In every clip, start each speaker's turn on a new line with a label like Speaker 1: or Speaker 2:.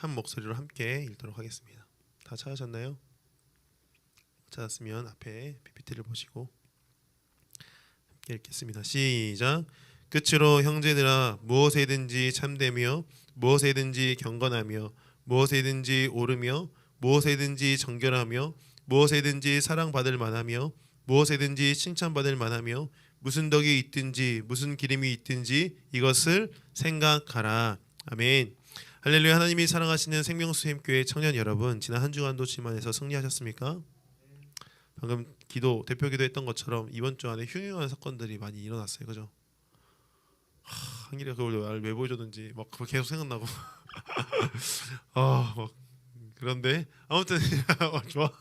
Speaker 1: 한 목소리로 함께 읽도록 하겠습니다. 다 찾으셨나요? 찾았으면 앞에 PPT를 보시고 함께 읽겠습니다. 시작. 끝으로 형제들아, 무엇에든지 참되며 무엇에든지 경건하며 무엇에든지 옳으며 무엇에든지 정결하며 무엇에든지 사랑받을 만하며 무엇에든지 칭찬받을 만하며 무슨 덕이 있든지 무슨 기름이 있든지 이것을 생각하라. 아멘. 할렐루야. 하나님이 사랑하시는 생명수임교회 청년 여러분, 지난 한 주간도 주님 안에서 승리하셨습니까? 방금 대표 기도했던 것처럼 이번 주 안에 흉흉한 사건들이 많이 일어났어요. 그죠? 한길이가 그걸 왜 보여줬는지 막 그거 계속 생각나고 막 그런데 아무튼 좋아.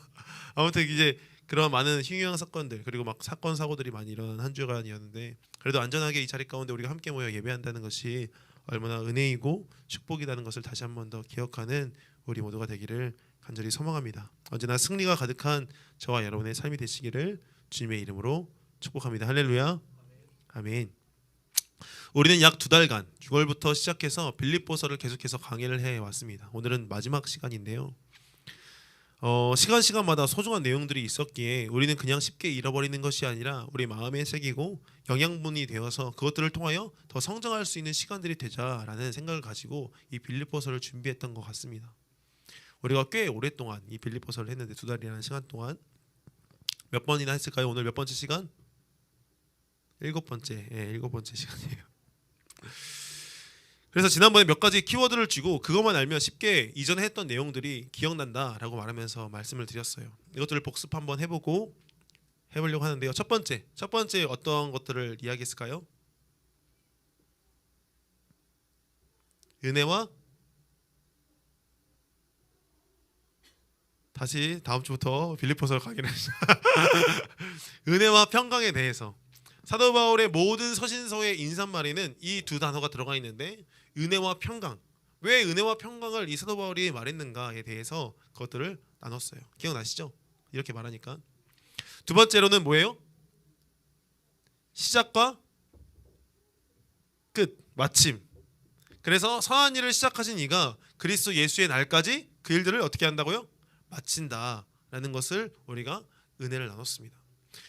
Speaker 1: 아무튼 이제 그런 많은 흉흉한 사건들 그리고 막 사건 사고들이 많이 일어난 한 주간이었는데, 그래도 안전하게 이 자리 가운데 우리가 함께 모여 예배한다는 것이 얼마나 은혜이고 축복이라는 것을 다시 한 번 더 기억하는 우리 모두가 되기를 간절히 소망합니다. 언제나 승리가 가득한 저와 여러분의 삶이 되시기를 주님의 이름으로 축복합니다. 할렐루야. 아멘. 우리는 약 2달간 6월부터 시작해서 빌립보서를 계속해서 강의를 해왔습니다. 오늘은 마지막 시간인데요. 시간마다 소중한 내용들이 있었기에 우리는 그냥 쉽게 잃어버리는 것이 아니라 우리 마음에 새기고 영양분이 되어서 그것들을 통하여 더 성장할 수 있는 시간들이 되자라는 생각을 가지고 이 빌립보서를 준비했던 것 같습니다. 우리가 꽤 오랫동안 이 빌립보서를 했는데 2달이라는 시간 동안 몇 번이나 했을까요? 오늘 몇 번째 시간? 7번째. 7번째 시간이에요. 그래서 지난번에 몇 가지 키워드를 주고 그것만 알면 쉽게 이전에 했던 내용들이 기억난다라고 말하면서 말씀을 드렸어요. 이것들을 복습 한번 해보려고 하는데요. 첫 번째 어떤 것들을 이야기했을까요? 은혜와 다시 다음 주부터 빌립보서 강의를 은혜와 평강에 대해서 사도 바울의 모든 서신서의 인사말에는 이 두 단어가 들어가 있는데 은혜와 평강, 왜 은혜와 평강을 이 사도 바울이 말했는가에 대해서 그것들을 나눴어요. 기억나시죠? 이렇게 말하니까. 두 번째로는 뭐예요? 시작과 끝, 마침. 그래서 선한 일을 시작하신 이가 그리스도 예수의 날까지 그 일들을 어떻게 한다고요? 마친다라는 것을 우리가 은혜를 나눴습니다.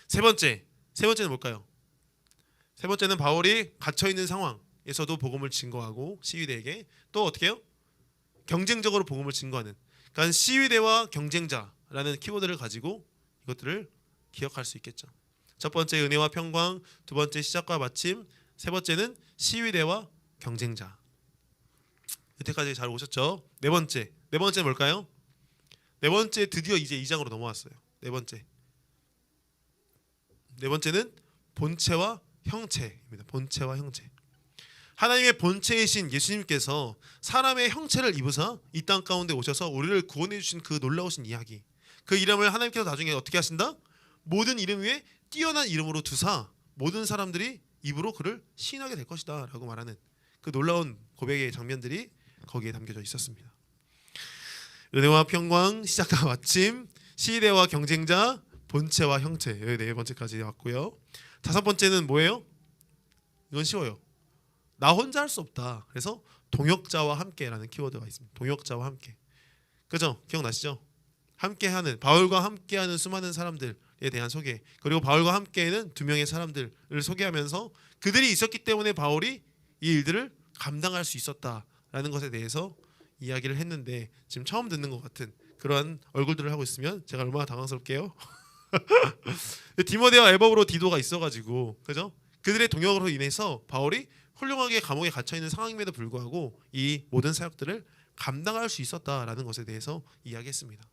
Speaker 1: 세 번째는 뭘까요? 세 번째는 바울이 갇혀있는 상황에서도 복음을 증거하고 시위대에게 또 어떻게 해요? 경쟁적으로 복음을 증거하는, 그러니까 시위대와 경쟁자라는 키워드를 가지고 이것들을 기억할 수 있겠죠. 첫 번째 은혜와 평강, 두 번째 시작과 마침, 세 번째는 시위대와 경쟁자. 여태까지 잘 오셨죠? 네 번째는 뭘까요? 네 번째 드디어 이제 2장으로 넘어왔어요. 네 번째는 본체와 형체입니다. 본체와 형체. 하나님의 본체이신 예수님께서 사람의 형체를 입으사 이 땅 가운데 오셔서 우리를 구원해 주신 그 놀라우신 이야기. 그 이름을 하나님께서 나중에 어떻게 하신다? 모든 이름 위에 뛰어난 이름으로 두사 모든 사람들이 입으로 그를 시인하게 될 것이다 라고 말하는 그 놀라운 고백의 장면들이 거기에 담겨져 있었습니다. 은혜와 평강, 시작과 마침, 시대와 경쟁자, 본체와 형체. 여기 네 번째까지 왔고요. 다섯 번째는 뭐예요? 이건 쉬워요. 나 혼자 할 수 없다. 그래서 동역자와 함께라는 키워드가 있습니다. 동역자와 함께. 그죠? 기억나시죠? 함께하는, 바울과 함께하는 수많은 사람들에 대한 소개, 그리고 바울과 함께하는 2명의 사람들을 소개하면서 그들이 있었기 때문에 바울이 이 일들을 감당할 수 있었다라는 것에 대해서 이야기를 했는데, 지금 처음 듣는 것 같은 그러한 얼굴들을 하고 있으면 제가 얼마나 당황스럽게요. 디모데와 에버브로 디도가 있어가지고, 그죠? 그들의 동역으로 인해서 바울이 훌륭하게 감옥에 갇혀있는 상황임에도 불구하고 이 모든 사역들을 감당할 수 있었다라는 것에 대해서 이야기했습니다.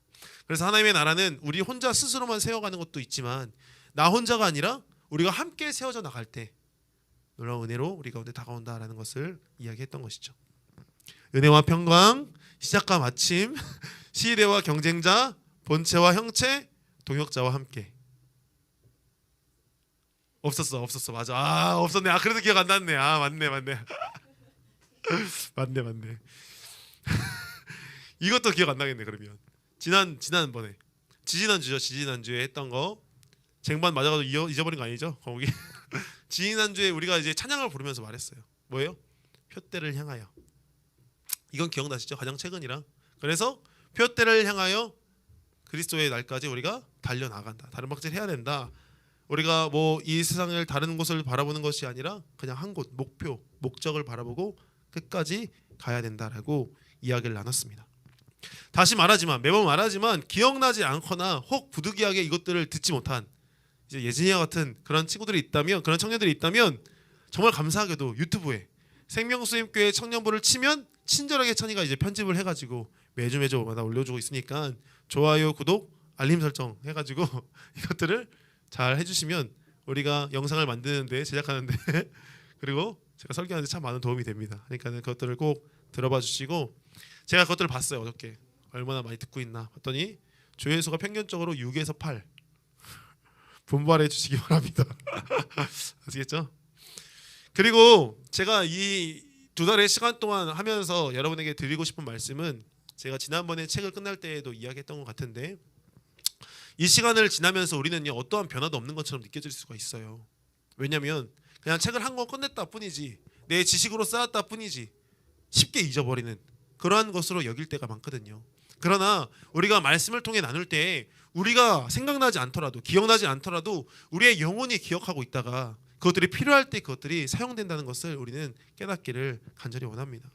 Speaker 1: 그래서 하나님의 나라는 우리 혼자 스스로만 세워가는 것도 있지만 나 혼자가 아니라 우리가 함께 세워져 나갈 때 놀라운 은혜로 우리 가운데 다가온다라는 것을 이야기했던 것이죠. 은혜와 평강, 시작과 마침, 시대와 경쟁자, 본체와 형체, 동역자와 함께. 없었어. 맞아. 없었네. 그래도 기억 안 났네. 맞네. 맞네. 이것도 기억 안 나겠네. 그러면 지난번에 지지난주에 했던 거 쟁반 맞아가지고 잊어버린 거 아니죠? 거기 지난주에 우리가 이제 찬양을 부르면서 말했어요. 뭐예요? 표대를 향하여. 이건 기억나시죠? 가장 최근이라. 그래서 표대를 향하여 그리스도의 날까지 우리가 달려나간다. 다른 박질 해야 된다. 우리가 뭐 이 세상을 다른 곳을 바라보는 것이 아니라 그냥 한 곳, 목표, 목적을 바라보고 끝까지 가야 된다라고 이야기를 나눴습니다. 다시 말하지만 매번 말하지만 기억나지 않거나 혹 부득이하게 이것들을 듣지 못한 이제 예진이와 같은 그런 친구들이 있다면, 그런 청년들이 있다면 정말 감사하게도 유튜브에 생명수임교회 청년부를 치면 친절하게 천이가 이제 편집을 해가지고 매주마다 올려주고 있으니까 좋아요, 구독, 알림 설정 해가지고 이것들을 잘 해주시면 우리가 영상을 만드는데, 제작하는데 그리고 제가 설계하는데 참 많은 도움이 됩니다. 그러니까 그것들을 꼭 들어봐 주시고, 제가 그것들을 봤어요. 어저께 얼마나 많이 듣고 있나 봤더니 조회수가 평균적으로 6에서 8 분발해 주시기 바랍니다. 아시겠죠? 그리고 제가 이 2달의 시간 동안 하면서 여러분에게 드리고 싶은 말씀은, 제가 지난번에 책을 끝날 때에도 이야기했던 것 같은데, 이 시간을 지나면서 우리는요 어떠한 변화도 없는 것처럼 느껴질 수가 있어요. 왜냐하면 그냥 책을 한 권 끝냈다 뿐이지, 내 지식으로 쌓았다 뿐이지 쉽게 잊어버리는 그러한 것으로 여길 때가 많거든요. 그러나 우리가 말씀을 통해 나눌 때 우리가 생각나지 않더라도, 기억나지 않더라도 우리의 영혼이 기억하고 있다가 그것들이 필요할 때 그것들이 사용된다는 것을 우리는 깨닫기를 간절히 원합니다.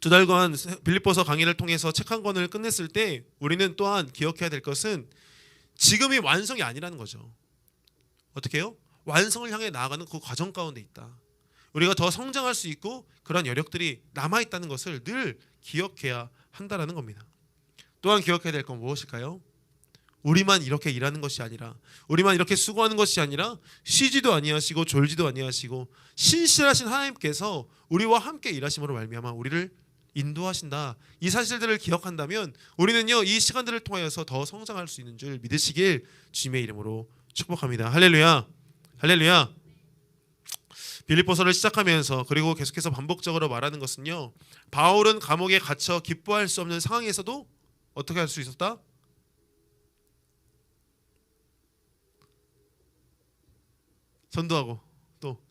Speaker 1: 2달간 빌립보서 강의를 통해서 책 한 권을 끝냈을 때 우리는 또한 기억해야 될 것은 지금이 완성이 아니라는 거죠. 어떻게 해요? 완성을 향해 나아가는 그 과정 가운데 있다. 우리가 더 성장할 수 있고 그런 여력들이 남아있다는 것을 늘 기억해야 한다라는 겁니다. 또한 기억해야 될 건 무엇일까요? 우리만 이렇게 일하는 것이 아니라, 우리만 이렇게 수고하는 것이 아니라 쉬지도 아니하시고 졸지도 아니하시고 신실하신 하나님께서 우리와 함께 일하심으로 말미암아 우리를 인도하신다. 이 사실들을 기억한다면 우리는요 이 시간들을 통하여서 더 성장할 수 있는 줄 믿으시길 주님의 이름으로 축복합니다. 할렐루야, 할렐루야. 빌립보서를 시작하면서 그리고 계속해서 반복적으로 말하는 것은요, 바울은 감옥에 갇혀 기뻐할 수 없는 상황에서도 어떻게 할 수 있었다? 전도하고 또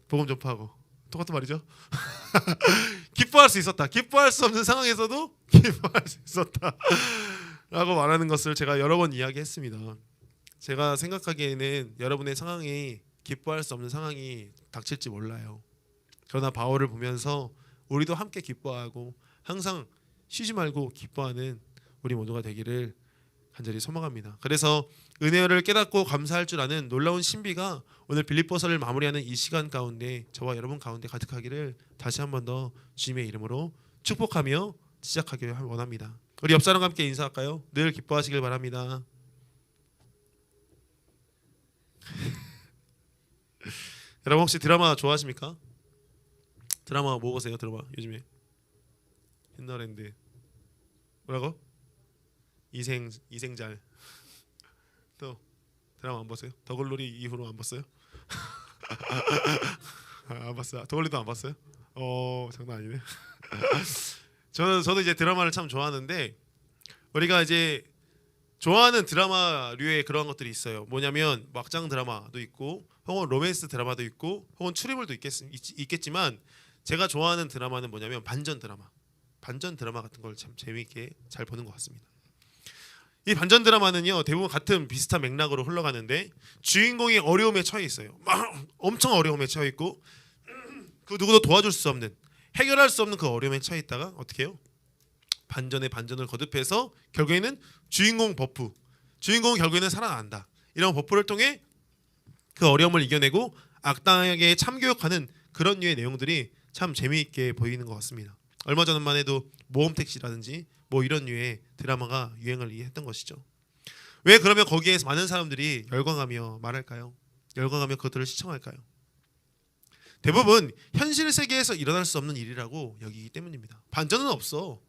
Speaker 1: 복음 전파하고 똑같은 말이죠. 기뻐할 수 있었다. 기뻐할 수 없는 상황에서도 기뻐할 수 있었다 라고 말하는 것을 제가 여러 번 이야기했습니다. 제가 생각하기에는 여러분의 상황이 기뻐할 수 없는 상황이 닥칠지 몰라요. 그러나 바울을 보면서 우리도 함께 기뻐하고 항상 쉬지 말고 기뻐하는 우리 모두가 되기를 간절히 소망합니다. 그래서 은혜를 깨닫고 감사할 줄 아는 놀라운 신비가 오늘 빌립보서를 마무리하는 이 시간 가운데 저와 여러분 가운데 가득하기를 다시 한 번 더 주님의 이름으로 축복하며 시작하기를 원합니다. 우리 옆 사람과 함께 인사할까요? 늘 기뻐하시길 바랍니다. 여러분 혹시 드라마 좋아하십니까? 드라마 뭐 보세요? 드라마 요즘에 옛날인데 뭐라고? 이생잘. 또 드라마 안 봤어요? 더글로리 이후로 안 봤어요? 안 봤어요. 더글로리도 안 봤어요? 장난 아니네. 저도 이제 드라마를 참 좋아하는데, 우리가 이제 좋아하는 드라마류의 그런 것들이 있어요. 뭐냐면 막장 드라마도 있고, 혹은 로맨스 드라마도 있고, 혹은 추리물도 있겠지만 제가 좋아하는 드라마는 뭐냐면 반전 드라마 같은 걸 참 재미있게 잘 보는 것 같습니다. 이 반전 드라마는요 대부분 같은 비슷한 맥락으로 흘러가는데, 주인공이 어려움에 처해 있어요. 막 엄청 어려움에 처해 있고 그 누구도 도와줄 수 없는, 해결할 수 없는 그 어려움에 처해 있다가 어떻게 해요? 반전에 반전을 거듭해서 결국에는 주인공은 결국에는 살아난다. 이런 버프를 통해 그 어려움을 이겨내고 악당에게 참교육하는 그런 류의 내용들이 참 재미있게 보이는 것 같습니다. 얼마 전만 해도 모험택시라든지 뭐 이런 류의 드라마가 유행을 했던 것이죠. 왜 그러면 거기에서 많은 사람들이 열광하며 말할까요? 열광하며 그것들을 시청할까요? 대부분 현실 세계에서 일어날 수 없는 일이라고 여기기 때문입니다. 반전은 없어.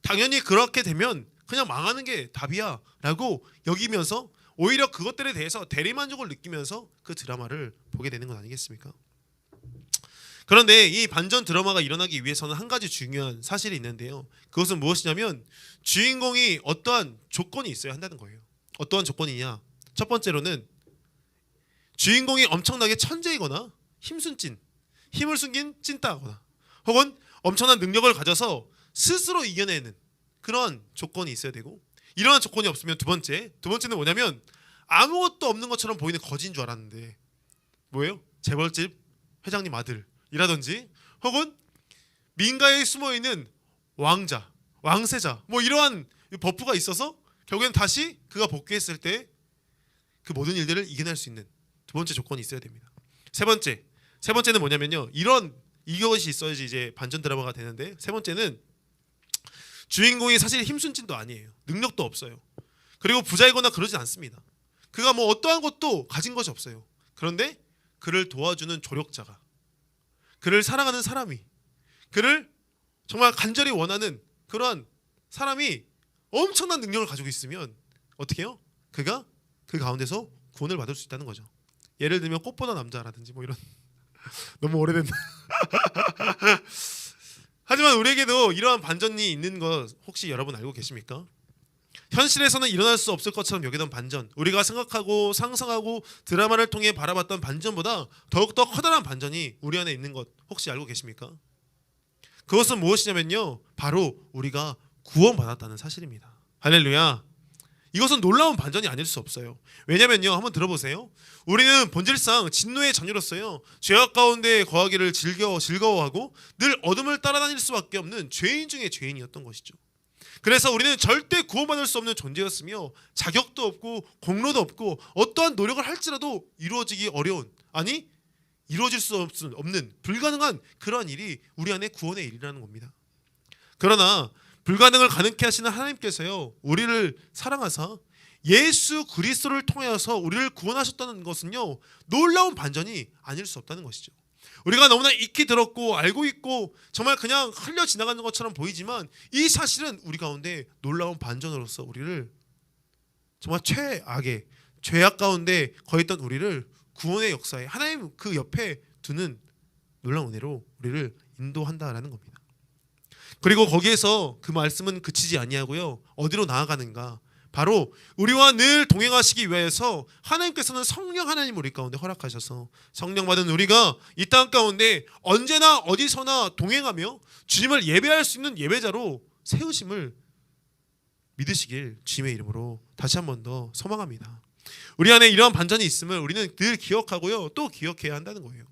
Speaker 1: 당연히 그렇게 되면 그냥 망하는 게 답이야 라고 여기면서 오히려 그것들에 대해서 대리만족을 느끼면서 그 드라마를 보게 되는 건 아니겠습니까? 그런데 이 반전 드라마가 일어나기 위해서는 한 가지 중요한 사실이 있는데요. 그것은 무엇이냐면 주인공이 어떠한 조건이 있어야 한다는 거예요. 어떠한 조건이냐? 첫 번째로는 주인공이 엄청나게 천재이거나 힘을 숨긴 찐따거나, 혹은 엄청난 능력을 가져서 스스로 이겨내는 그런 조건이 있어야 되고, 이러한 조건이 없으면 두 번째는 뭐냐면 아무것도 없는 것처럼 보이는 거지인 줄 알았는데 뭐예요? 재벌집 회장님 아들이라든지 혹은 민가에 숨어있는 왕자, 왕세자 뭐 이러한 버프가 있어서 결국엔 다시 그가 복귀했을 때 그 모든 일들을 이겨낼 수 있는 두 번째 조건이 있어야 됩니다. 세 번째는 뭐냐면요, 이것이 있어야지 이제 반전 드라마가 되는데, 세 번째는 주인공이 사실 힘순진도 아니에요. 능력도 없어요. 그리고 부자이거나 그러진 않습니다. 그가 뭐 어떠한 것도 가진 것이 없어요. 그런데 그를 도와주는 조력자가, 그를 사랑하는 사람이, 그를 정말 간절히 원하는 그러한 사람이 엄청난 능력을 가지고 있으면 어떻게 해요? 그가 그 가운데서 구원을 받을 수 있다는 거죠. 예를 들면 꽃보다 남자라든지 뭐 이런 너무 오래된 하지만 우리에게도 이러한 반전이 있는 거 혹시 여러분 알고 계십니까? 현실에서는 일어날 수 없을 것처럼 여기던 반전, 우리가 생각하고 상상하고 드라마를 통해 바라봤던 반전보다 더욱더 커다란 반전이 우리 안에 있는 것 혹시 알고 계십니까? 그것은 무엇이냐면요, 바로 우리가 구원받았다는 사실입니다. 할렐루야. 이것은 놀라운 반전이 아닐 수 없어요. 왜냐면요, 한번 들어보세요. 우리는 본질상 진노의 자녀로서요, 죄악 가운데 거하기를 즐거워하고 늘 어둠을 따라다닐 수밖에 없는 죄인 중에 죄인이었던 것이죠. 그래서 우리는 절대 구원받을 수 없는 존재였으며 자격도 없고 공로도 없고 어떠한 노력을 할지라도 이루어지기 어려운, 아니 이루어질 수 없는 불가능한 그러한 일이 우리 안에 구원의 일이라는 겁니다. 그러나 불가능을 가능케 하시는 하나님께서요, 우리를 사랑하사 예수 그리스도를 통하여서 우리를 구원하셨다는 것은요, 놀라운 반전이 아닐 수 없다는 것이죠. 우리가 너무나 익히 들었고 알고 있고 정말 그냥 흘려 지나가는 것처럼 보이지만 이 사실은 우리 가운데 놀라운 반전으로서 우리를 정말 최악의 죄악 가운데 거했던 우리를 구원의 역사에 하나님 그 옆에 두는 놀라운 은혜로 우리를 인도한다라는 겁니다. 그리고 거기에서 그 말씀은 그치지 아니하고요, 어디로 나아가는가? 바로 우리와 늘 동행하시기 위해서 하나님께서는 성령 하나님 우리 가운데 허락하셔서 성령 받은 우리가 이 땅 가운데 언제나 어디서나 동행하며 주님을 예배할 수 있는 예배자로 세우심을 믿으시길 주님의 이름으로 다시 한 번 더 소망합니다. 우리 안에 이러한 반전이 있음을 우리는 늘 기억하고요, 또 기억해야 한다는 거예요.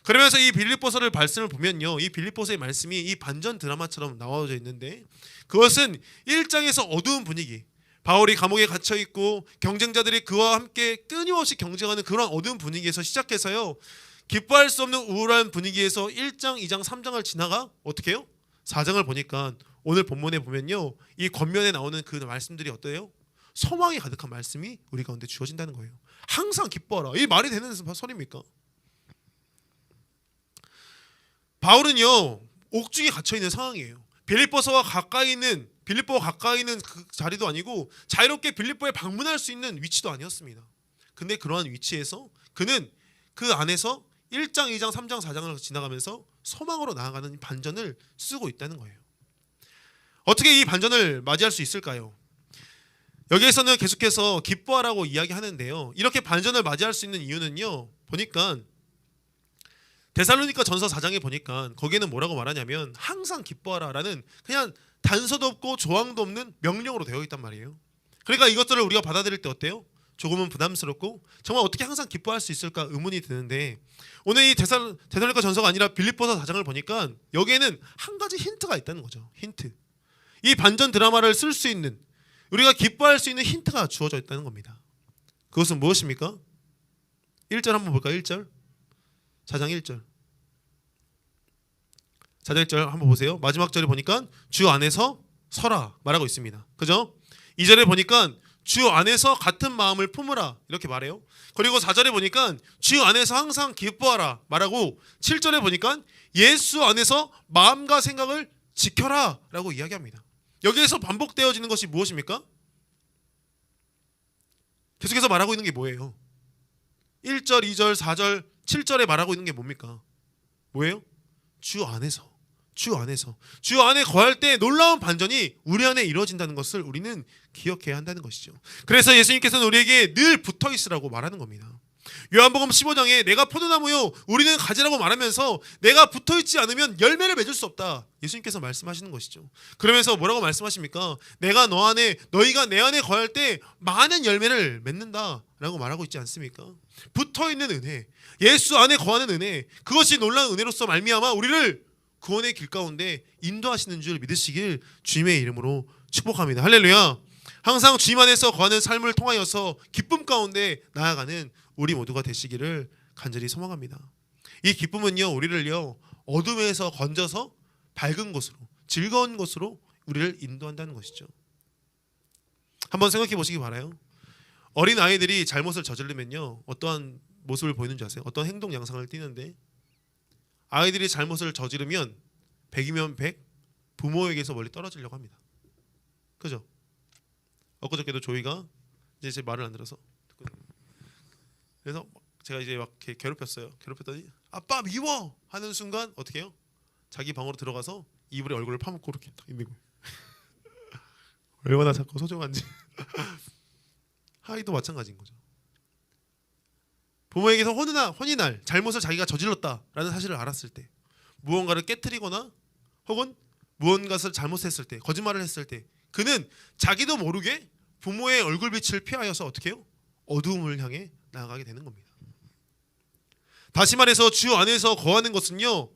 Speaker 1: 그러면서 이 빌립보서를 말씀을 보면요, 이 빌립보서의 말씀이 이 반전 드라마처럼 나와져 있는데, 그것은 1장에서 어두운 분위기, 바울이 감옥에 갇혀 있고 경쟁자들이 그와 함께 끊임없이 경쟁하는 그런 어두운 분위기에서 시작해서요, 기뻐할 수 없는 우울한 분위기에서 1장, 2장, 3장을 지나가 어떻게 해요? 4장을 보니까 오늘 본문에 보면요, 이 겉면에 나오는 그 말씀들이 어때요? 소망이 가득한 말씀이 우리 가운데 주어진다는 거예요. 항상 기뻐하라. 이 말이 되는 소리입니까? 바울은요, 옥중에 갇혀 있는 상황이에요. 빌립보가 가까이 있는 그 자리도 아니고 자유롭게 빌립보에 방문할 수 있는 위치도 아니었습니다. 근데 그러한 위치에서 그는 그 안에서 1장, 2장, 3장, 4장을 지나가면서 소망으로 나아가는 반전을 쓰고 있다는 거예요. 어떻게 이 반전을 맞이할 수 있을까요? 여기에서는 계속해서 기뻐하라고 이야기하는데요, 이렇게 반전을 맞이할 수 있는 이유는요, 보니까 데살로니가 전서 4장에 보니까 거기에는 뭐라고 말하냐면 항상 기뻐하라라는 그냥 단서도 없고 조항도 없는 명령으로 되어 있단 말이에요. 그러니까 이것들을 우리가 받아들일 때 어때요? 조금은 부담스럽고 정말 어떻게 항상 기뻐할 수 있을까 의문이 드는데, 오늘 이 데살로니가 전서가 아니라 빌립보서 4장을 보니까 여기에는 한 가지 힌트가 있다는 거죠. 힌트. 이 반전 드라마를 쓸 수 있는, 우리가 기뻐할 수 있는 힌트가 주어져 있다는 겁니다. 그것은 무엇입니까? 1절 한번 볼까요? 1절. 4장 1절. 4장 1절 한번 보세요. 마지막 절에 보니까 주 안에서 서라 말하고 있습니다. 그죠? 2절에 보니까 주 안에서 같은 마음을 품으라 이렇게 말해요. 그리고 4절에 보니까 주 안에서 항상 기뻐하라 말하고, 7절에 보니까 예수 안에서 마음과 생각을 지켜라 라고 이야기합니다. 여기에서 반복되어지는 것이 무엇입니까? 계속해서 말하고 있는 게 뭐예요? 1절, 2절, 4절, 7절에 말하고 있는 게 뭡니까? 뭐예요? 주 안에서. 주 안에 거할 때 놀라운 반전이 우리 안에 이루어진다는 것을 우리는 기억해야 한다는 것이죠. 그래서 예수님께서는 우리에게 늘 붙어 있으라고 말하는 겁니다. 요한복음 15장에 내가 포도나무요 우리는 가지라고 말하면서 내가 붙어있지 않으면 열매를 맺을 수 없다, 예수님께서 말씀하시는 것이죠. 그러면서 뭐라고 말씀하십니까? 내가 너 안에, 너희가 내 안에 거할 때 많은 열매를 맺는다 라고 말하고 있지 않습니까? 붙어있는 은혜, 예수 안에 거하는 은혜, 그것이 놀라운 은혜로서 말미암아 우리를 구원의 길 가운데 인도하시는 줄 믿으시길 주님의 이름으로 축복합니다. 할렐루야. 항상 주님 안에서 거하는 삶을 통하여서 기쁨 가운데 나아가는 우리 모두가 되시기를 간절히 소망합니다. 이 기쁨은요, 우리를요 어둠에서 건져서 밝은 곳으로, 즐거운 곳으로 우리를 인도한다는 것이죠. 한번 생각해 보시기 바라요. 어린 아이들이 잘못을 저지르면요 어떠한 모습을 보이는지 아세요? 어떤 행동 양상을 띠는데, 아이들이 잘못을 저지르면 100이면 100 부모에게서 멀리 떨어지려고 합니다. 그죠? 엊그저께도 조이가 이제 제 말을 안 들어서, 그래서 제가 이제 막 이렇게 괴롭혔더니 아빠 미워 하는 순간 어떻게 해요? 자기 방으로 들어가서 이불에 얼굴을 파묻고 이렇게 딱 있는 거예요. 얼마나 자꾸 소중한지. 아이도 마찬가지인 거죠. 부모에게서 혼이 날 잘못을 자기가 저질렀다라는 사실을 알았을 때, 무언가를 깨트리거나 혹은 무언가를 잘못했을 때, 거짓말을 했을 때, 그는 자기도 모르게 부모의 얼굴빛을 피하여서 어떻게 해요? 어두움을 향해 나아가게 되는 겁니다. 다시 말해서 주 안에서 거하는 것은요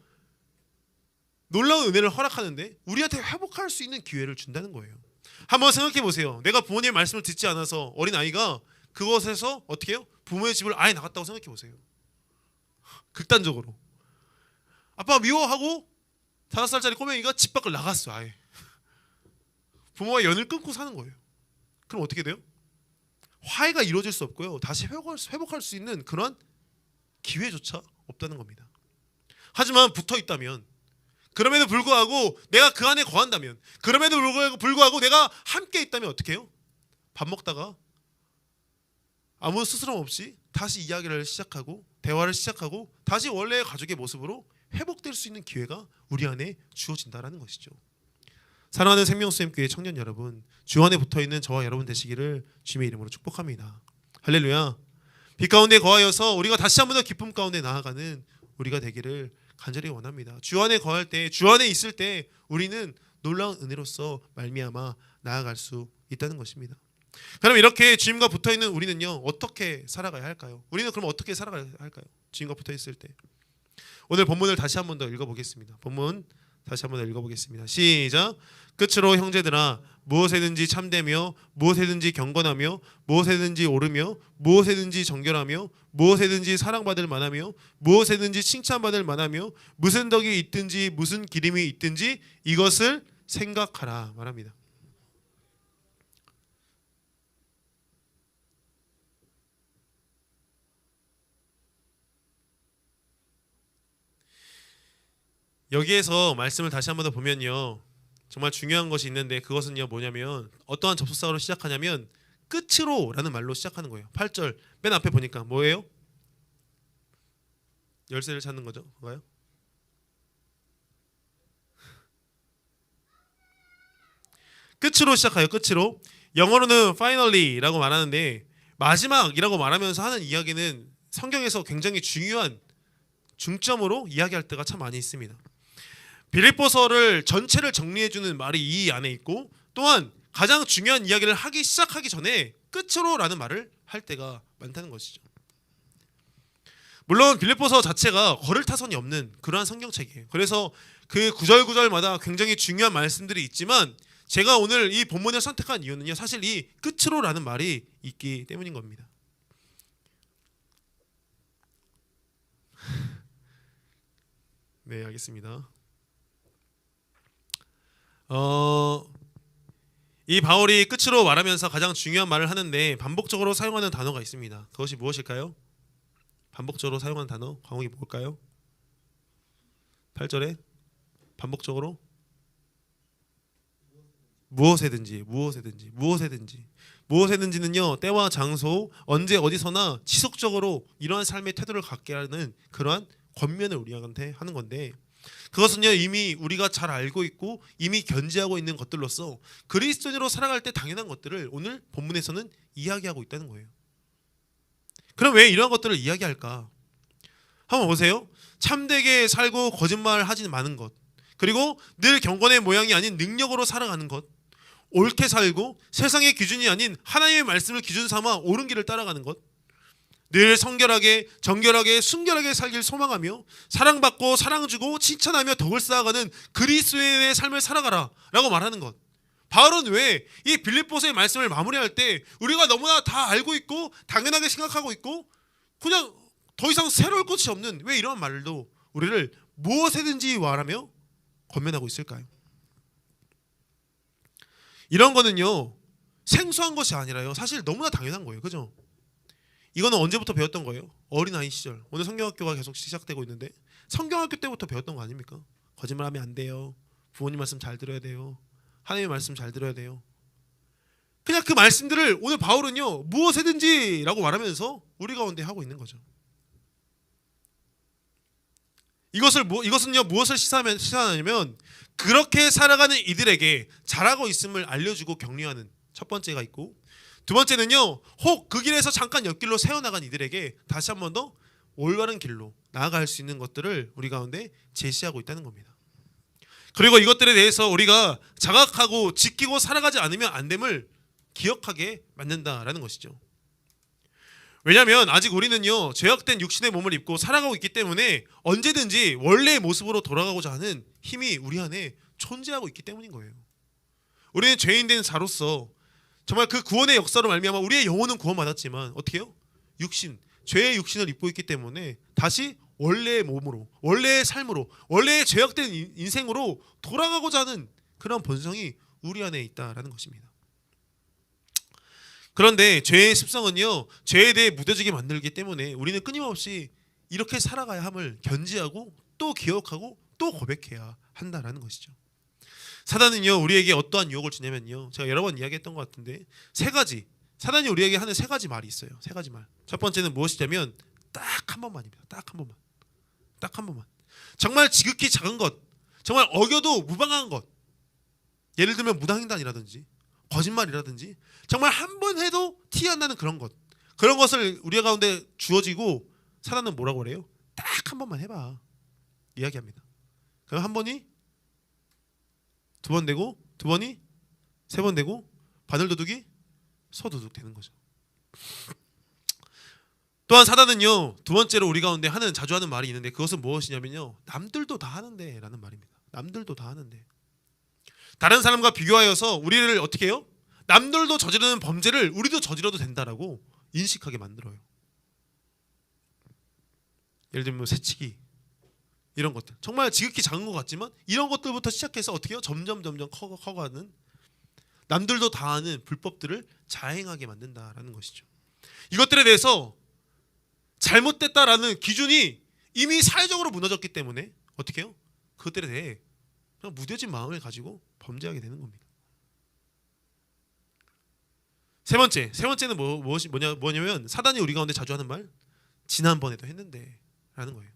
Speaker 1: 놀라운 은혜를 허락하는데 우리한테 회복할 수 있는 기회를 준다는 거예요. 한번 생각해 보세요. 내가 부모님의 말씀을 듣지 않아서 어린 아이가 그것에서 어떻게 해요? 부모의 집을 아예 나갔다고 생각해 보세요. 극단적으로 아빠 미워하고 5살짜리 꼬맹이가 집 밖을 나갔어. 아예 부모와 연을 끊고 사는 거예요. 그럼 어떻게 돼요? 화해가 이루어질 수 없고요, 다시 회복할 수 있는 그런 기회조차 없다는 겁니다. 하지만 붙어 있다면, 그럼에도 불구하고 내가 그 안에 거한다면, 그럼에도 불구하고 내가 함께 있다면 어떻게 해요? 밥 먹다가 아무 스스럼 없이 다시 이야기를 시작하고 대화를 시작하고 다시 원래의 가족의 모습으로 회복될 수 있는 기회가 우리 안에 주어진다라는 것이죠. 사랑하는 생명수님교회 청년 여러분, 주 안에 붙어있는 저와 여러분 되시기를 주님의 이름으로 축복합니다. 할렐루야. 빛 가운데 거하여서 우리가 다시 한번 더 기쁨 가운데 나아가는 우리가 되기를 간절히 원합니다. 주 안에 거할 때, 주 안에 있을 때 우리는 놀라운 은혜로서 말미암아 나아갈 수 있다는 것입니다. 그럼 이렇게 주님과 붙어있는 우리는요 어떻게 살아가야 할까요? 우리는 그럼 어떻게 살아가야 할까요? 주님과 붙어있을 때. 오늘 본문을 다시 한번 더 읽어보겠습니다. 본문 다시 한번 더 읽어보겠습니다. 시작. 끝으로 형제들아, 무엇에든지 참되며 무엇에든지 경건하며 무엇에든지 옳으며 무엇에든지 정결하며 무엇에든지 사랑받을 만하며 무엇에든지 칭찬받을 만하며 무슨 덕이 있든지 무슨 기림이 있든지 이것을 생각하라 말합니다. 여기에서 말씀을 다시 한번 더 보면요 정말 중요한 것이 있는데, 그것은요 뭐냐면 어떠한 접속사로 시작하냐면 끝으로 라는 말로 시작하는 거예요. 8절 맨 앞에 보니까 뭐예요? 열쇠를 찾는 거죠. 뭔가요? 끝으로 시작해요. 끝으로. 영어로는 finally라고 말하는데, 마지막이라고 말하면서 하는 이야기는 성경에서 굉장히 중요한 중점으로 이야기할 때가 참 많이 있습니다. 빌립보서를 전체를 정리해주는 말이 이 안에 있고, 또한 가장 중요한 이야기를 시작하기 전에 끝으로라는 말을 할 때가 많다는 것이죠. 물론 빌립보서 자체가 걸을 타선이 없는 그러한 성경책이에요. 그래서 그 구절구절마다 굉장히 중요한 말씀들이 있지만, 제가 오늘 이 본문을 선택한 이유는요 사실 이 끝으로라는 말이 있기 때문인 겁니다. 네, 알겠습니다. 이 바울이 끝으로 말하면서 가장 중요한 말을 하는데 반복적으로 사용하는 단어가 있습니다. 그것이 무엇일까요? 반복적으로 사용하는 단어, 과목이 뭘까요? 8절에 반복적으로 무엇에든지는요 때와 장소, 언제 어디서나 지속적으로 이러한 삶의 태도를 갖게 하는 그러한 권면을 우리한테 하는 건데, 그것은요 이미 우리가 잘 알고 있고 이미 견지하고 있는 것들로서 그리스도인으로 살아갈 때 당연한 것들을 오늘 본문에서는 이야기하고 있다는 거예요. 그럼 왜 이런 것들을 이야기할까? 한번 보세요. 참되게 살고 거짓말 하지 않은 것, 그리고 늘 경건의 모양이 아닌 능력으로 살아가는 것, 옳게 살고 세상의 기준이 아닌 하나님의 말씀을 기준 삼아 옳은 길을 따라가는 것, 늘 성결하게 정결하게 순결하게 살길 소망하며 사랑받고 사랑주고 칭찬하며 덕을 쌓아가는 그리스도인의 삶을 살아가라 라고 말하는 것. 바울은 왜 이 빌립보서의 말씀을 마무리할 때 우리가 너무나 다 알고 있고 당연하게 생각하고 있고 그냥 더 이상 새로울 것이 없는 왜 이런 말도 우리를 무엇에든지 말하며 권면하고 있을까요? 이런 거는요 생소한 것이 아니라요 사실 너무나 당연한 거예요. 그죠? 이거는 언제부터 배웠던 거예요? 어린아이 시절. 오늘 성경학교가 계속 시작되고 있는데 성경학교 때부터 배웠던 거 아닙니까? 거짓말하면 안 돼요. 부모님 말씀 잘 들어야 돼요. 하나님의 말씀 잘 들어야 돼요. 그냥 그 말씀들을 오늘 바울은요 무엇이든지 라고 말하면서 우리 가운데 하고 있는 거죠. 이것은요 무엇을 시사하냐면 그렇게 살아가는 이들에게 잘하고 있음을 알려주고 격려하는 첫 번째가 있고, 두 번째는요 혹 그 길에서 잠깐 옆길로 새어나간 이들에게 다시 한 번 더 올바른 길로 나아갈 수 있는 것들을 우리 가운데 제시하고 있다는 겁니다. 그리고 이것들에 대해서 우리가 자각하고 지키고 살아가지 않으면 안 됨을 기억하게 만든다라는 것이죠. 왜냐하면 아직 우리는요 죄악된 육신의 몸을 입고 살아가고 있기 때문에 언제든지 원래의 모습으로 돌아가고자 하는 힘이 우리 안에 존재하고 있기 때문인 거예요. 우리는 죄인된 자로서 정말 그 구원의 역사로 말미암아 우리의 영혼은 구원받았지만 어떻게 해요? 죄의 육신을 입고 있기 때문에 다시 원래의 몸으로, 원래의 삶으로, 원래의 죄악된 인생으로 돌아가고자 하는 그런 본성이 우리 안에 있다라는 것입니다. 그런데 죄의 습성은요 죄에 대해 무뎌지게 만들기 때문에 우리는 끊임없이 이렇게 살아가야 함을 견지하고 또 기억하고 또 고백해야 한다라는 것이죠. 사단은요 우리에게 어떠한 유혹을 주냐면요 제가 여러 번 이야기했던 것 같은데 사단이 우리에게 하는 세 가지 말이 있어요. 세 가지 말. 첫 번째는 무엇이냐면 딱 한 번만입니다. 딱 한 번만. 정말 지극히 작은 것, 정말 어겨도 무방한 것, 예를 들면 무당횡단이라든지 거짓말이라든지 정말 한 번 해도 티 안 나는 그런 것을 우리 가운데 주어지고 사단은 뭐라고 그래요? 딱 한 번만 해봐 이야기합니다. 그럼 한 번이 두 번 되고 두 번이 세 번 되고 바늘도둑이 서도둑 되는 거죠. 또한 사단은요 두 번째로 우리 가운데 자주 하는 말이 있는데 그것은 무엇이냐면요 남들도 다 하는데 라는 말입니다. 남들도 다 하는데 다른 사람과 비교하여서 우리를 어떻게 해요? 남들도 저지르는 범죄를 우리도 저질러도 된다라고 인식하게 만들어요. 예를 들면 새치기 이런 것들 정말 지극히 작은 것 같지만 이런 것들부터 시작해서 어떻게 해요? 점점 커가는 남들도 다 하는 불법들을 자행하게 만든다라는 것이죠. 이것들에 대해서 잘못됐다라는 기준이 이미 사회적으로 무너졌기 때문에 어떻게 해요? 그것들에 대해 그냥 무뎌진 마음을 가지고 범죄하게 되는 겁니다. 세 번째는 뭐냐면 사단이 우리 가운데 자주 하는 말 지난번에도 했는데 라는 거예요.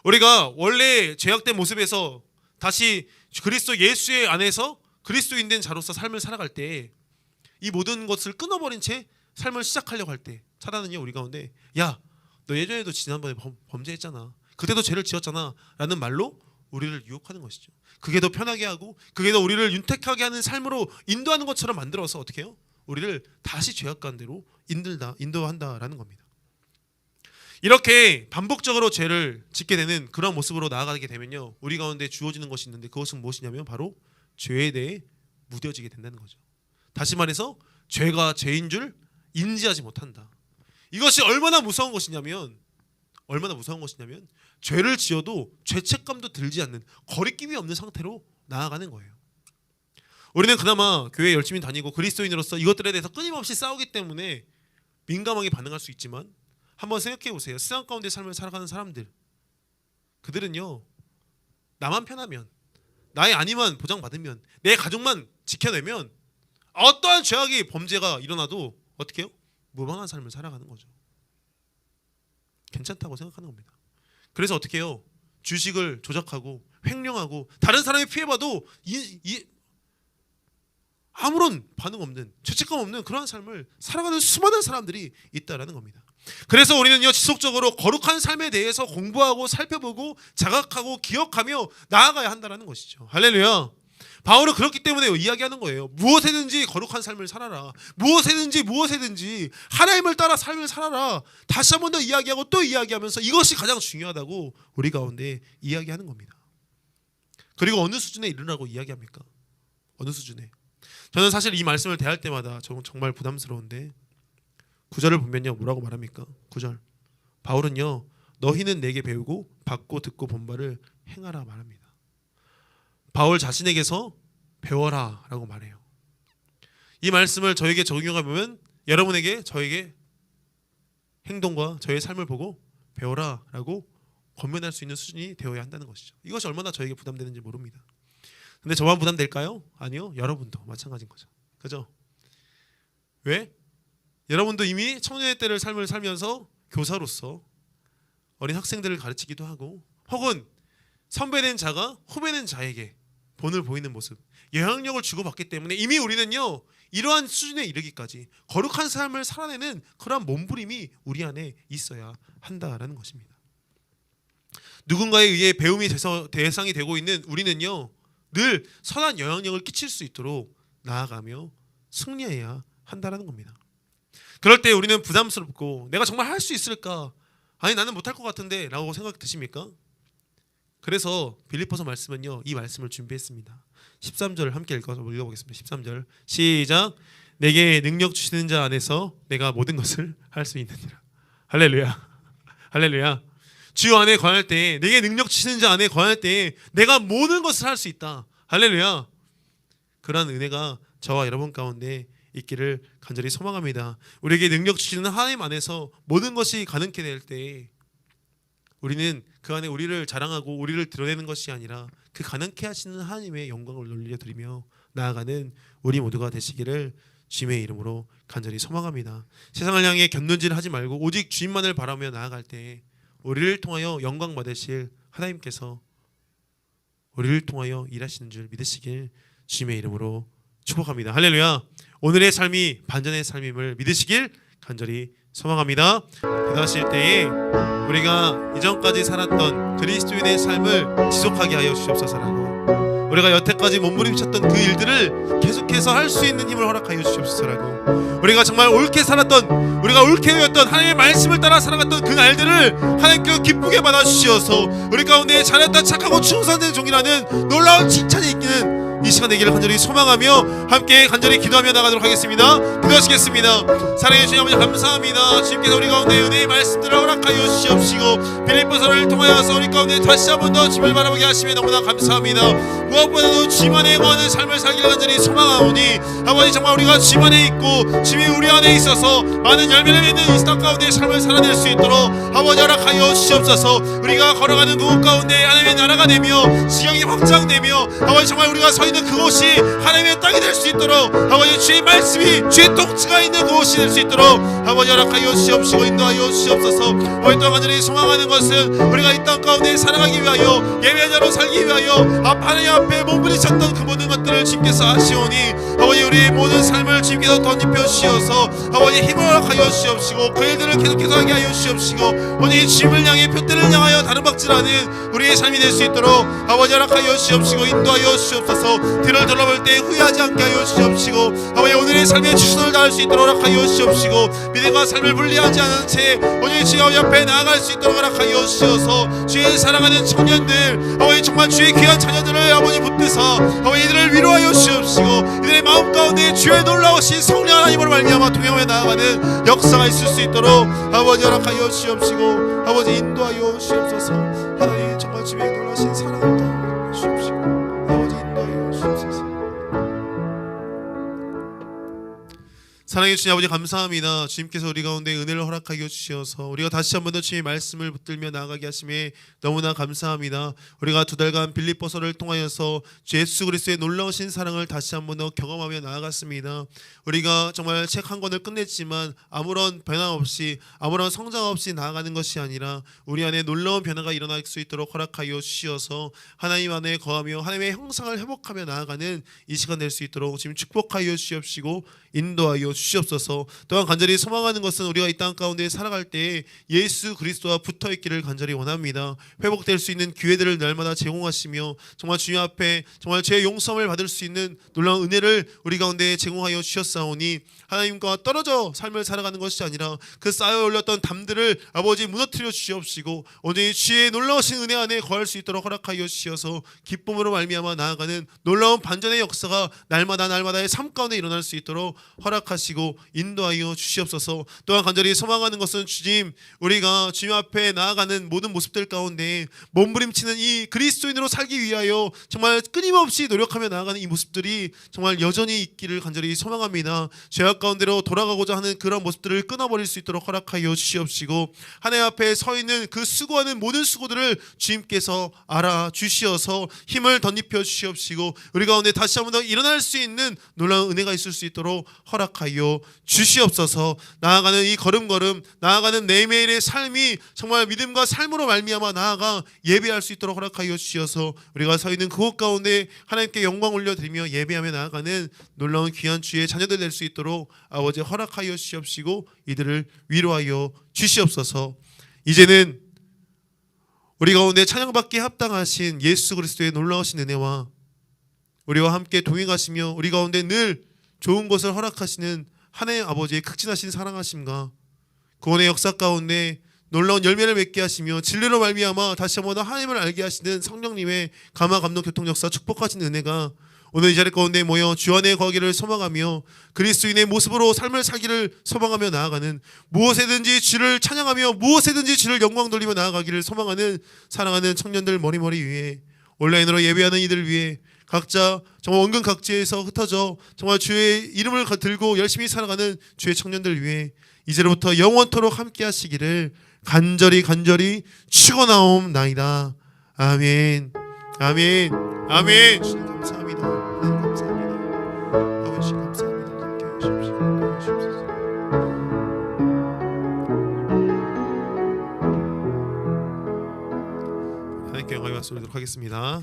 Speaker 1: 우리가 원래 죄악된 모습에서 다시 그리스도 예수의 안에서 그리스도인 된 자로서 삶을 살아갈 때 이 모든 것을 끊어버린 채 삶을 시작하려고 할 때 사단은요 우리 가운데 야 너 예전에도 지난번에 범죄했잖아, 그때도 죄를 지었잖아 라는 말로 우리를 유혹하는 것이죠. 그게 더 편하게 하고 그게 더 우리를 윤택하게 하는 삶으로 인도하는 것처럼 만들어서 어떻게 해요? 우리를 다시 죄악 가운데로 인도한다라는 겁니다. 이렇게 반복적으로 죄를 짓게 되는 그런 모습으로 나아가게 되면요 우리 가운데 주어지는 것이 있는데 그것은 무엇이냐면 바로 죄에 대해 무뎌지게 된다는 거죠. 다시 말해서 죄가 죄인 줄 인지하지 못한다. 이것이 얼마나 무서운 것이냐면 죄를 지어도 죄책감도 들지 않는 거리낌이 없는 상태로 나아가는 거예요. 우리는 그나마 교회 열심히 다니고 그리스도인으로서 이것들에 대해서 끊임없이 싸우기 때문에 민감하게 반응할 수 있지만 한번 생각해 보세요. 세상 가운데 삶을 살아가는 사람들, 그들은요 나만 편하면, 나의 안위만 보장받으면, 내 가족만 지켜내면 어떠한 죄악이 범죄가 일어나도 어떻게 해요? 무방한 삶을 살아가는 거죠. 괜찮다고 생각하는 겁니다. 그래서 어떻게 해요? 주식을 조작하고 횡령하고 다른 사람이 피해봐도 아무런 반응 없는, 죄책감 없는 그러한 삶을 살아가는 수많은 사람들이 있다라는 겁니다. 그래서 우리는요 지속적으로 거룩한 삶에 대해서 공부하고 살펴보고 자각하고 기억하며 나아가야 한다는 것이죠. 할렐루야. 바울은 그렇기 때문에 이야기하는 거예요. 무엇에든지 거룩한 삶을 살아라. 무엇에든지 하나님을 따라 삶을 살아라. 다시 한 번 더 이야기하고 또 이야기하면서 이것이 가장 중요하다고 우리 가운데 이야기하는 겁니다. 그리고 어느 수준에 이르라고 이야기합니까? 어느 수준에? 저는 사실 이 말씀을 대할 때마다 정말 부담스러운데 9절을 보면요 뭐라고 말합니까? 9절 바울은요 너희는 내게 배우고 받고 듣고 본 바를 행하라 말합니다. 바울 자신에게서 배워라 라고 말해요. 이 말씀을 저에게 적용해보면 여러분에게 저에게 행동과 저의 삶을 보고 배워라 라고 권면할 수 있는 수준이 되어야 한다는 것이죠. 이것이 얼마나 저에게 부담되는지 모릅니다. 근데 저만 부담될까요? 아니요, 여러분도 마찬가지인 거죠. 그죠? 왜? 여러분도 이미 청년의 때를 삶을 살면서 교사로서 어린 학생들을 가르치기도 하고 혹은 선배된 자가 후배된 자에게 본을 보이는 모습, 영향력을 주고받기 때문에 이미 우리는요 이러한 수준에 이르기까지 거룩한 삶을 살아내는 그러한 몸부림이 우리 안에 있어야 한다라는 것입니다. 누군가에 의해 배움이 대상이 되고 있는 우리는요 늘 선한 영향력을 끼칠 수 있도록 나아가며 승리해야 한다라는 겁니다. 그럴 때 우리는 부담스럽고 내가 정말 할 수 있을까? 아니 나는 못할 것 같은데 라고 생각 드십니까? 그래서 빌립보서 말씀은요 이 말씀을 준비했습니다. 13절을 함께 읽어보겠습니다. 13절 시작. 내게 능력 주시는 자 안에서 내가 모든 것을 할 수 있느니라. 할렐루야. 할렐루야. 주 안에 거할 때 내게 능력 주시는 자 안에 거할 때 내가 모든 것을 할 수 있다. 할렐루야. 그러한 은혜가 저와 여러분 가운데 있기를 간절히 소망합니다. 우리에게 능력 주시는 하나님 안에서 모든 것이 가능케 될 때 우리는 그 안에 우리를 자랑하고 우리를 드러내는 것이 아니라 그 가능케 하시는 하나님의 영광을 올려드리며 나아가는 우리 모두가 되시기를 주님의 이름으로 간절히 소망합니다. 세상을 향해 곁눈질하지 말고 오직 주님만을 바라며 나아갈 때 우리를 통하여 영광 받으실 하나님께서 우리를 통하여 일하시는 줄 믿으시길 주님의 이름으로 축복합니다. 할렐루야. 오늘의 삶이 반전의 삶임을 믿으시길 간절히 소망합니다. 기도하실 때에 우리가 이전까지 살았던 그리스도인의 삶을 지속하게 하여 주시옵소서라고, 우리가 여태까지 몸부림쳤던 그 일들을 계속해서 할 수 있는 힘을 허락하여 주시옵소서라고, 우리가 정말 옳게 살았던, 우리가 옳게 되었던 하나님의 말씀을 따라 살아갔던 그 날들을 하나님께서 기쁘게 받아주시어서 우리 가운데 잘했다 착하고 충성된 종이라는 놀라운 칭찬이 있기는 이 시간 되기를 간절히 소망하며 함께 간절히 기도하며 나가도록 하겠습니다. 기도하시겠습니다. 사랑해 주님 아버지 감사합니다. 주님께서 우리 가운데 은혜의 말씀들을 허락하여 주시옵시고 빌립보서를 통하여서 우리 가운데 다시 한 번 더 주님을 바라보게 하시며 너무나 감사합니다. 무엇보다도 주님 안에 거하는 삶을 살기를 간절히 소망하오니 아버지 정말 우리가 주님 안에 있고 주님이 우리 안에 있어서 많은 열매를 맺는 이 세상 가운데 삶을 살아낼 수 있도록 아버지 허락하여 주시옵소서. 우리가 걸어가는 그곳 가운데 하나님의 나라가 되며 지경이 확장되며 아버지 정말 우리가 서 있는 그곳이 하나님의 땅이 될 수 있도록 아버지 주의 말씀이 주의 통치가 있는 그곳이 될 수 있도록 아버지 허락하여 주시옵시고 인도하여 주시옵소서. 오늘 또 간절히 소망하는 것은 우리가 이 땅 가운데 살아가기 위하여 예배자로 살기 위하여 하나님 앞에 몸부림쳤던 그 모든 것들을 주님께서 하시오니 아버지 우리의 모든 삶을 주님께서 덧입혀 주시어서 아버지 힘을 허락하여 주시옵시고 그 일들을 계속해서 하게 하여 주시옵시고 오늘 주님을 향해 표대를 향하여 다른 박질하는 우리의 삶이 될 수 있도록 아버지 허락하여 주시옵시고 인도하여 주시옵소서. 뒤를 돌아볼 때 후회하지 않게 하여 주시옵시고 아버지 오늘의 삶에 최선을 다할 수 있도록 허락하여 주시옵시고 믿음과 삶을 분리하지 않은 채 오늘 주님 앞에 나아갈 수 있도록 허락하여 주시어서 주의 사랑하는 청년들 아버지 정말 주의 귀한 자녀들을 아버지 붙드사 아버지 이들을 위로하여 주시옵시고 이들의 마음 가운데 주의 놀라우신 성령 하나님으로 말미암아 동행하며 나아가는 역사가 있을 수 있도록 아버지 허락하여 주시옵시고 아버지 인도하여 주시옵소서. 하나님 정말 주의 놀라신 사랑을 더 주시옵시고 아버지 인도하여 주시옵소서. 사랑해 주신 아버지 감사합니다. 주님께서 우리 가운데 은혜를 허락하여 주시어서 우리가 다시 한 번 더 주님의 말씀을 붙들며 나아가게 하심에 너무나 감사합니다. 우리가 2달간 빌립보서를 통하여서 주 예수 그리스도의 놀라우신 사랑을 다시 한 번 더 경험하며 나아갔습니다. 우리가 정말 책 한 권을 끝냈지만 아무런 변화 없이 아무런 성장 없이 나아가는 것이 아니라 우리 안에 놀라운 변화가 일어날 수 있도록 허락하여 주시어서 하나님 안에 거하며 하나님의 형상을 회복하며 나아가는 이 시간 될 수 있도록 지금 축복하여 주시옵시고 인도하여 주시옵소서. 주시옵소서. 또한 간절히 소망하는 것은 우리가 이 땅 가운데 살아갈 때 예수 그리스도와 붙어있기를 간절히 원합니다. 회복될 수 있는 기회들을 날마다 제공하시며 정말 주님 앞에 정말 죄 용서함을 받을 수 있는 놀라운 은혜를 우리 가운데 제공하여 주셨사오니 하나님과 떨어져 삶을 살아가는 것이 아니라 그 쌓여 올렸던 담들을 아버지 무너뜨려 주시옵시고 온전히 주의 놀라우신 은혜 안에 거할 수 있도록 허락하여 주셔서 기쁨으로 말미암아 나아가는 놀라운 반전의 역사가 날마다의 삶 가운데 일어날 수 있도록 허락하시고 인도하여 주시옵소서. 또한 간절히 소망하는 것은 주님, 우리가 주님 앞에 나아가는 모든 모습들 가운데 몸부림치는 이 그리스도인으로 살기 위하여 정말 끊임없이 노력하며 나아가는 이 모습들이 정말 여전히 있기를 간절히 소망합니다. 죄악 가운데로 돌아가고자 하는 그런 모습들을 끊어버릴 수 있도록 허락하여 주시옵시고 하나님 앞에 서 있는 그 수고하는 모든 수고들을 주님께서 알아주시어서 힘을 덧입혀 주시옵시고 우리 가운데 다시 한번 더 일어날 수 있는 놀라운 은혜가 있을 수 있도록 허락하여 주시옵소서. 나아가는 이 걸음걸음, 나아가는 매일매일의 삶이 정말 믿음과 삶으로 말미암아 나아가 예배할 수 있도록 허락하여 주시어서 우리가 서 있는 그곳 가운데 하나님께 영광 올려드리며 예배하며 나아가는 놀라운 귀한 주의 자녀들 될 수 있도록 아버지 허락하여 주시옵시고 이들을 위로하여 주시옵소서. 이제는 우리 가운데 찬양받기에 합당하신 예수 그리스도의 놀라우신 은혜와 우리와 함께 동행하시며 우리 가운데 늘 좋은 것을 허락하시는 하나님 아버지의 극진하신 사랑하심과 구원의 역사 가운데 놀라운 열매를 맺게 하시며 진리로 말미암아 다시 한번 더 하나님을 알게 하시는 성령님의 감화 감동 교통 역사 축복하신 은혜가 오늘 이 자리 가운데 모여 주 안에 거하기를 소망하며 그리스도인의 모습으로 삶을 살기를 소망하며 나아가는 무엇에든지 주를 찬양하며 무엇에든지 주를 영광 돌리며 나아가기를 소망하는 사랑하는 청년들 머리머리 위에 온라인으로 예배하는 이들 위해 각자 정말 원근 각지에서 흩어져 정말 주의 이름을 들고 열심히 살아가는 주의 청년들 위해 이제로부터 영원토록 함께 하시기를 간절히 축원하옵나이다. 아멘. 아멘. 아멘. 주님 감사합니다. 하나님 감사합니다. 아버지 감사합니다. 함께 하시옵소서. 하나님께 영광이 말씀드리도록 하겠습니다.